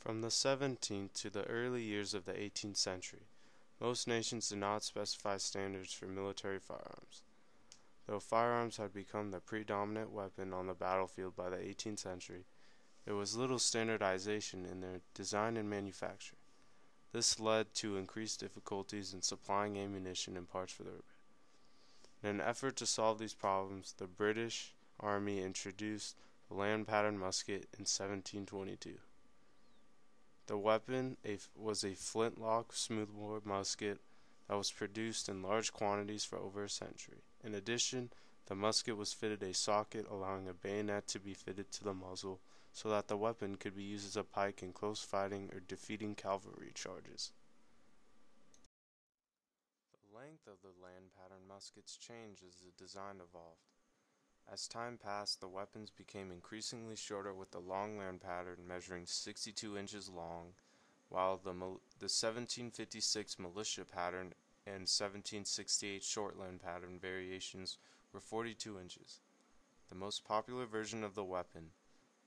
From the 17th to the early years of the 18th century, most nations did not specify standards for military firearms. Though firearms had become the predominant weapon on the battlefield by the 18th century, there was little standardization in their design and manufacture. This led to increased difficulties in supplying ammunition and parts for the weapon. In an effort to solve these problems, the British Army introduced the land pattern musket in 1722. The weapon was a flintlock smoothbore musket that was produced in large quantities for over a century. In addition, the musket was fitted a socket allowing a bayonet to be fitted to the muzzle so that the weapon could be used as a pike in close fighting or defeating cavalry charges. The length of the land pattern muskets changed as the design evolved. As time passed, the weapons became increasingly shorter, with the long land pattern measuring 62 inches long, while the 1756 militia pattern and 1768 short land pattern variations were 42 inches. The most popular version of the weapon,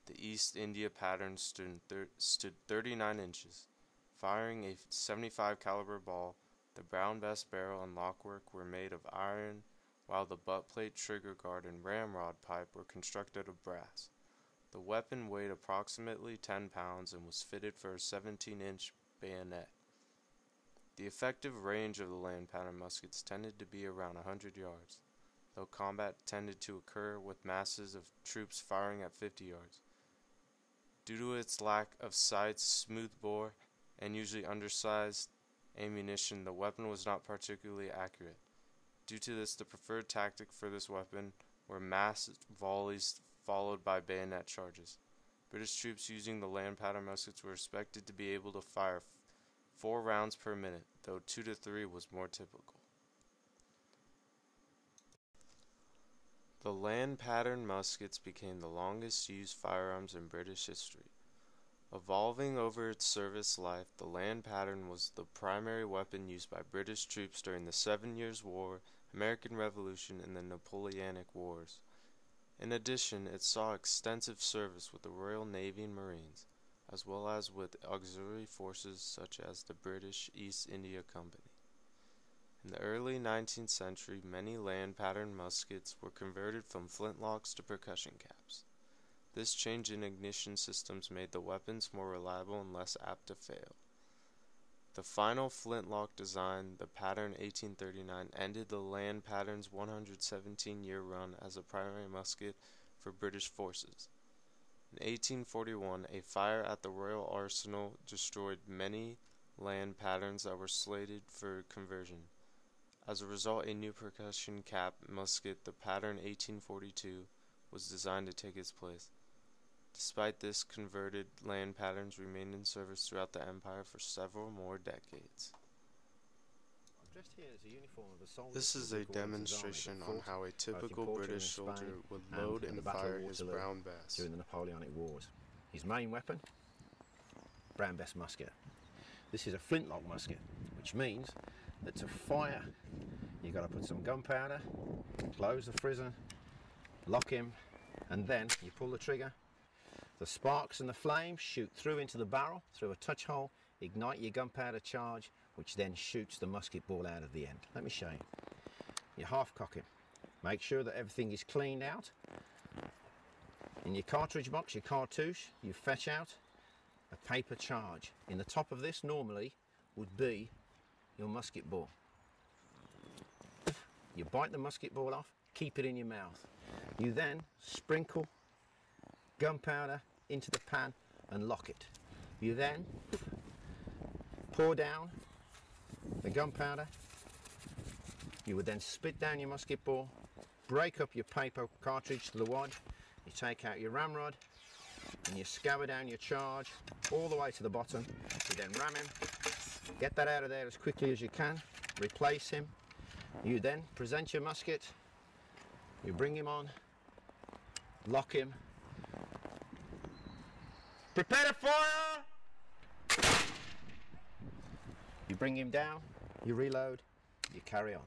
the East India pattern, stood 39 inches. Firing a 75 caliber ball, the brown bess barrel and lockwork were made of iron, while the butt plate, trigger guard, and ramrod pipe were constructed of brass. The weapon weighed approximately 10 pounds and was fitted for a 17-inch bayonet. The effective range of the land pattern muskets tended to be around 100 yards, though combat tended to occur with masses of troops firing at 50 yards. Due to its lack of sights, smoothbore, and usually undersized ammunition, the weapon was not particularly accurate. Due to this, the preferred tactic for this weapon were mass volleys followed by bayonet charges. British troops using the land pattern muskets were expected to be able to fire 4 rounds per minute, though 2 to 3 was more typical. The land pattern muskets became the longest used firearms in British history. Evolving over its service life, the land pattern was the primary weapon used by British troops during the 7 Years' War, American Revolution, and the Napoleonic Wars. In addition, it saw extensive service with the Royal Navy and Marines, as well as with auxiliary forces such as the British East India Company. In the early 19th century, many land pattern muskets were converted from flintlocks to percussion caps. This change in ignition systems made the weapons more reliable and less apt to fail. The final flintlock design, the pattern 1839, ended the land pattern's 117-year run as a primary musket for British forces. In 1841, a fire at the Royal Arsenal destroyed many land patterns that were slated for conversion. As a result, a new percussion cap musket, the pattern 1842, was designed to take its place. Despite this, converted land patterns remained in service throughout the empire for several more decades. This is a demonstration on how a typical British soldier would load and fire his brown bess. During the Napoleonic Wars. His main weapon, brown bess musket. This is a flintlock musket, which means that to fire, you've got to put some gunpowder, close the frizzer, lock him, and then you pull the trigger. The sparks and the flames shoot through into the barrel, through a touch hole, ignite your gunpowder charge, which then shoots the musket ball out of the end. Let me show you. You half cock him. Make sure that everything is cleaned out. In your cartridge box, your cartouche, you fetch out a paper charge. In the top of this normally would be your musket ball. You bite the musket ball off, keep it in your mouth. You then sprinkle gunpowder into the pan and lock it. You then pour down the gunpowder. You would then spit down your musket ball, break up your paper cartridge to the wad. You take out your ramrod and you scour down your charge all the way to the bottom. You then ram him, get that out of there as quickly as you can, replace him. You then present your musket, you bring him on, lock him, prepare to fire! You bring him down, you reload, you carry on.